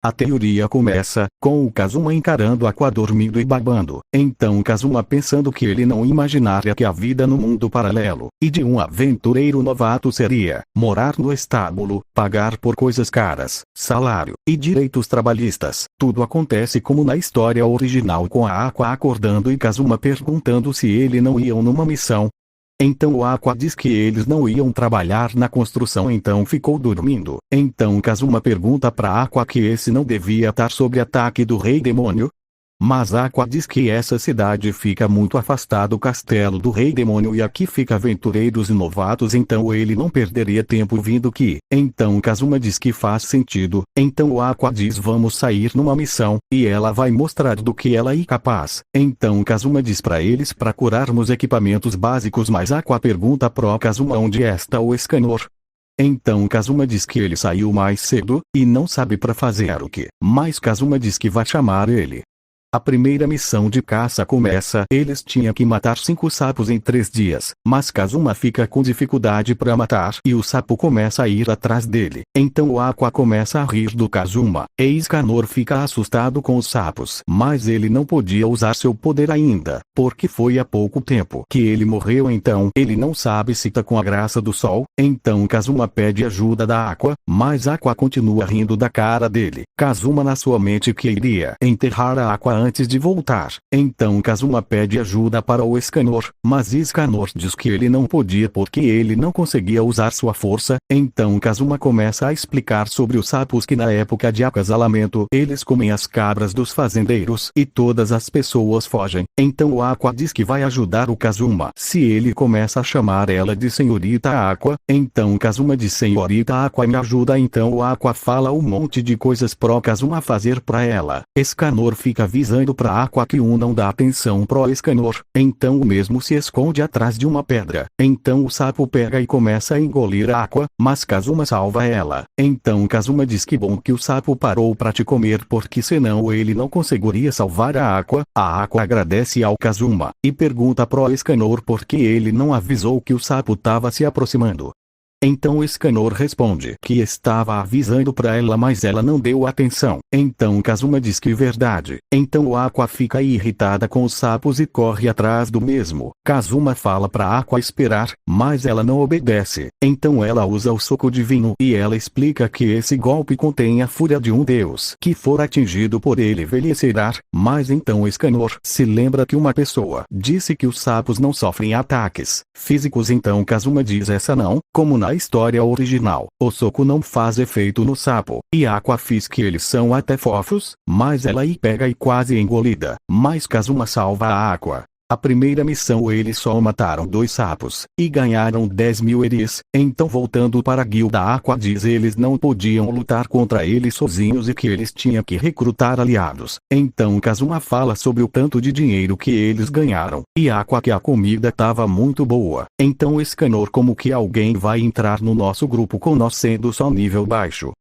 A teoria começa, com o Kazuma encarando Aqua dormindo e babando. Então Kazuma pensando que ele não imaginaria que a vida no mundo paralelo, e de um aventureiro novato seria, morar no estábulo, pagar por coisas caras, salário, e direitos trabalhistas. Tudo acontece como na história original com a Aqua acordando e Kazuma perguntando se ele não iam numa missão. Então o Aqua diz que eles não iam trabalhar na construção, então ficou dormindo. Então Kazuma pergunta pra Aqua que esse não devia estar sob ataque do Rei Demônio. Mas Aqua diz que essa cidade fica muito afastada do castelo do Rei Demônio e aqui fica aventureiros e novatos, então ele não perderia tempo vindo aqui. Então Kazuma diz que faz sentido. Então o Aqua diz vamos sair numa missão, e ela vai mostrar do que ela é capaz. Então Kazuma diz pra eles procurarmos equipamentos básicos, mas Aqua pergunta pro Kazuma onde está o Escanor. Então Kazuma diz que ele saiu mais cedo, e não sabe pra fazer o que. Mas Kazuma diz que vai chamar ele. A primeira missão de caça começa. Eles tinham que matar 5 sapos em 3 dias, mas Kazuma fica com dificuldade para matar e o sapo começa a ir atrás dele. Então o Aqua começa a rir do Kazuma, e Escanor fica assustado com os sapos. Mas ele não podia usar seu poder ainda, porque foi há pouco tempo que ele morreu, então ele não sabe se tá com a graça do sol. Então Kazuma pede ajuda da Aqua, mas Aqua continua rindo da cara dele. Kazuma na sua mente que iria enterrar a Aqua antes de voltar. Então Kazuma pede ajuda para o Escanor, mas Escanor diz que ele não podia porque ele não conseguia usar sua força. Então Kazuma começa a explicar sobre os sapos que na época de acasalamento eles comem as cabras dos fazendeiros e todas as pessoas fogem. Então o Aqua diz que vai ajudar o Kazuma se ele começa a chamar ela de Senhorita Aqua. Então Kazuma diz Senhorita Aqua me ajuda, então o Aqua fala um monte de coisas pro Kazuma fazer pra ela. Escanor fica avisando pra Aqua que não dá atenção pro Escanor, então o mesmo se esconde atrás de uma pedra. Então o sapo pega e começa a engolir a Aqua, mas Kazuma salva ela. Então Kazuma diz que bom que o sapo parou pra te comer porque senão ele não conseguiria salvar a Aqua. A Aqua agradece ao Kazuma, e pergunta pro Escanor por que ele não avisou que o sapo tava se aproximando. Então o Escanor responde que estava avisando pra ela, mas ela não deu atenção. Então Kazuma diz que verdade. Então o Aqua fica irritada com os sapos e corre atrás do mesmo. Kazuma fala pra Aqua esperar, mas ela não obedece. Então ela usa o soco divino e ela explica que esse golpe contém a fúria de um deus que for atingido por ele envelhecerá. Mas então Escanor se lembra que uma pessoa disse que os sapos não sofrem ataques físicos, então Kazuma diz essa não, como na história original, o soco não faz efeito no sapo, e Aqua diz que eles são até fofos, mas ela pega e quase engolida, mas Kazuma salva a Aqua. A primeira missão eles só mataram 2 sapos, e ganharam 10.000 eris. Então voltando para a guilda Aqua diz eles não podiam lutar contra eles sozinhos e que eles tinham que recrutar aliados. Então Kazuma fala sobre o tanto de dinheiro que eles ganharam, e Aqua que a comida tava muito boa. Então Escanor como que alguém vai entrar no nosso grupo com nós sendo só nível baixo.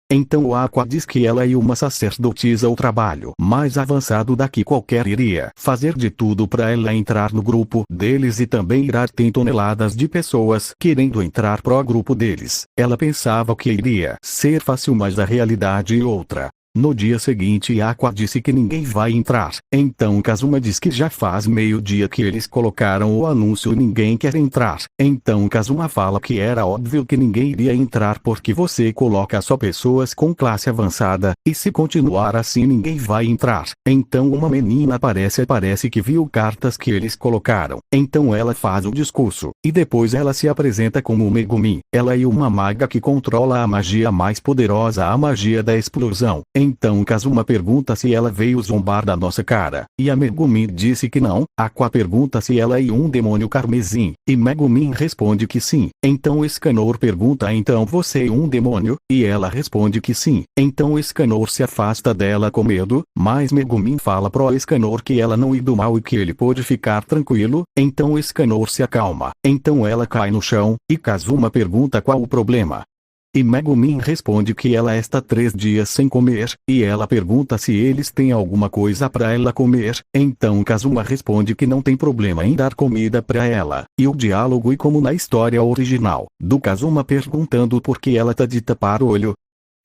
Então o Aqua diz que ela é uma sacerdotisa, o trabalho mais avançado daqui qualquer iria fazer de tudo para ela entrar no grupo deles e também irá ter toneladas de pessoas querendo entrar pro grupo deles. Ela pensava que iria ser fácil, mas a realidade é outra. No dia seguinte Aqua disse que ninguém vai entrar. Então Kazuma diz que já faz meio-dia que eles colocaram o anúncio e ninguém quer entrar. Então Kazuma fala que era óbvio que ninguém iria entrar porque você coloca só pessoas com classe avançada, e se continuar assim ninguém vai entrar. Então uma menina parece que viu cartas que eles colocaram. Então ela faz o discurso, e depois ela se apresenta como Megumin. Ela é uma maga que controla a magia mais poderosa, a magia da explosão. Então Kazuma pergunta se ela veio zombar da nossa cara, e a Megumin disse que não. Aqua pergunta se ela é um demônio carmesim, e Megumin responde que sim. Então Escanor pergunta então você é um demônio? E ela responde que sim. Então Escanor se afasta dela com medo, mas Megumin fala pro Escanor que ela não é do mal e que ele pode ficar tranquilo. Então Escanor se acalma. Então ela cai no chão, e Kazuma pergunta qual o problema. E Megumin responde que ela está 3 dias sem comer, e ela pergunta se eles têm alguma coisa para ela comer. Então Kazuma responde que não tem problema em dar comida para ela. E o diálogo é como na história original, do Kazuma perguntando por que ela tá de tapar o olho.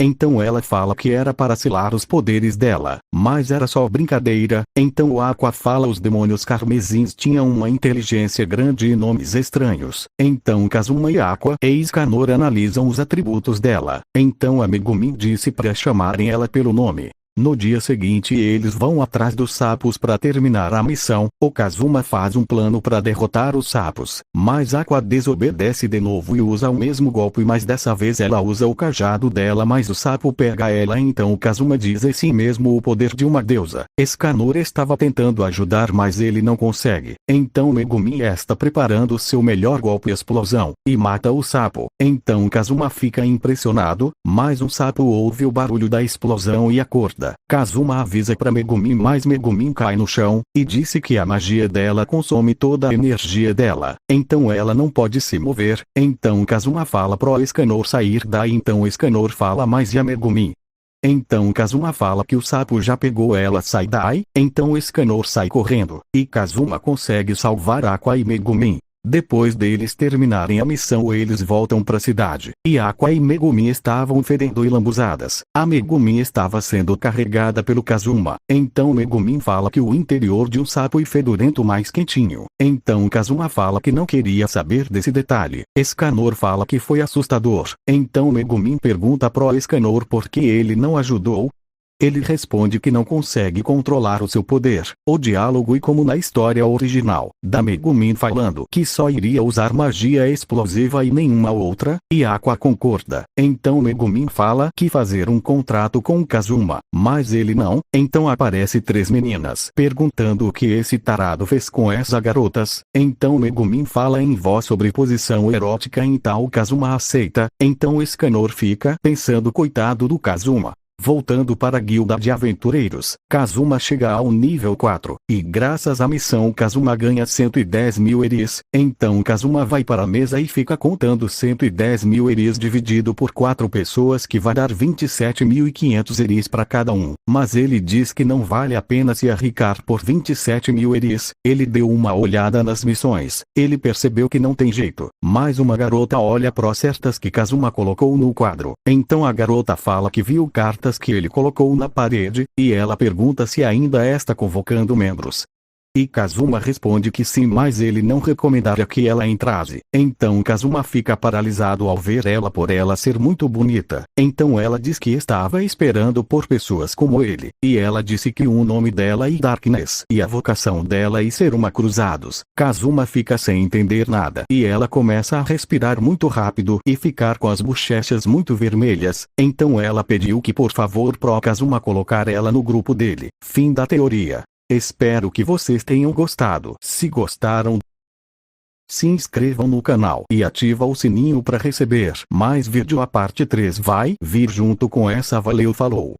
Então ela fala que era para selar os poderes dela, mas era só brincadeira. Então o Aqua fala os demônios carmesins tinham uma inteligência grande e nomes estranhos. Então Kazuma e Aqua e Escanor analisam os atributos dela. Então a Megumin disse para chamarem ela pelo nome. No dia seguinte eles vão atrás dos sapos para terminar a missão. O Kazuma faz um plano para derrotar os sapos, mas Aqua desobedece de novo e usa o mesmo golpe, mas dessa vez ela usa o cajado dela, mas o sapo pega ela. Então o Kazuma diz em si mesmo o poder de uma deusa. Escanor estava tentando ajudar, mas ele não consegue. Então Megumin está preparando seu melhor golpe, explosão, e mata o sapo. Então Kazuma fica impressionado, mas um sapo ouve o barulho da explosão e acorda. Kazuma avisa para Megumin, mas Megumin cai no chão, e disse que a magia dela consome toda a energia dela. Então ela não pode se mover. Então Kazuma fala pro Escanor sair daí. Então Escanor fala mais e a Megumin. Então Kazuma fala que o sapo já pegou ela, sai daí. Então Escanor sai correndo, e Kazuma consegue salvar Aqua e Megumin. Depois deles terminarem a missão eles voltam para a cidade, e Aqua e Megumin estavam fedendo e lambuzadas. A Megumin estava sendo carregada pelo Kazuma. Então Megumin fala que o interior de um sapo é fedorento mais quentinho. Então Kazuma fala que não queria saber desse detalhe. Escanor fala que foi assustador. Então Megumin pergunta pro Escanor por que ele não ajudou. Ele responde que não consegue controlar o seu poder. O diálogo é como na história original, da Megumin falando que só iria usar magia explosiva e nenhuma outra, e Aqua concorda. Então Megumin fala que fazer um contrato com Kazuma, mas ele não. Então aparece 3 meninas perguntando o que esse tarado fez com essas garotas. Então Megumin fala em voz sobre posição erótica, então Kazuma aceita. Então Escanor fica pensando, coitado do Kazuma. Voltando para a guilda de aventureiros, Kazuma chega ao nível 4, e graças à missão Kazuma ganha 110 mil eris. Então Kazuma vai para a mesa e fica contando 110 mil eris dividido por 4 pessoas, que vai dar 27.500 eris para cada um. Mas ele diz que não vale a pena se arriscar por 27 mil eris. Ele deu uma olhada nas missões, ele percebeu que não tem jeito. Mas uma garota olha para certas que Kazuma colocou no quadro. Então a garota fala que viu cartas que ele colocou na parede, e ela pergunta se ainda está convocando membros. E Kazuma responde que sim, mas ele não recomendaria que ela entrasse. Então Kazuma fica paralisado ao ver ela, por ela ser muito bonita. Então ela diz que estava esperando por pessoas como ele, e ela disse que o nome dela é Darkness, e a vocação dela é ser uma cruzados. Kazuma fica sem entender nada, e ela começa a respirar muito rápido e ficar com as bochechas muito vermelhas. Então ela pediu que por favor pro Kazuma colocar ela no grupo dele. Fim da teoria. Espero que vocês tenham gostado. Se gostaram, se inscrevam no canal e ativa o sininho para receber mais vídeo. A parte 3 vai vir junto com essa. Valeu, falou!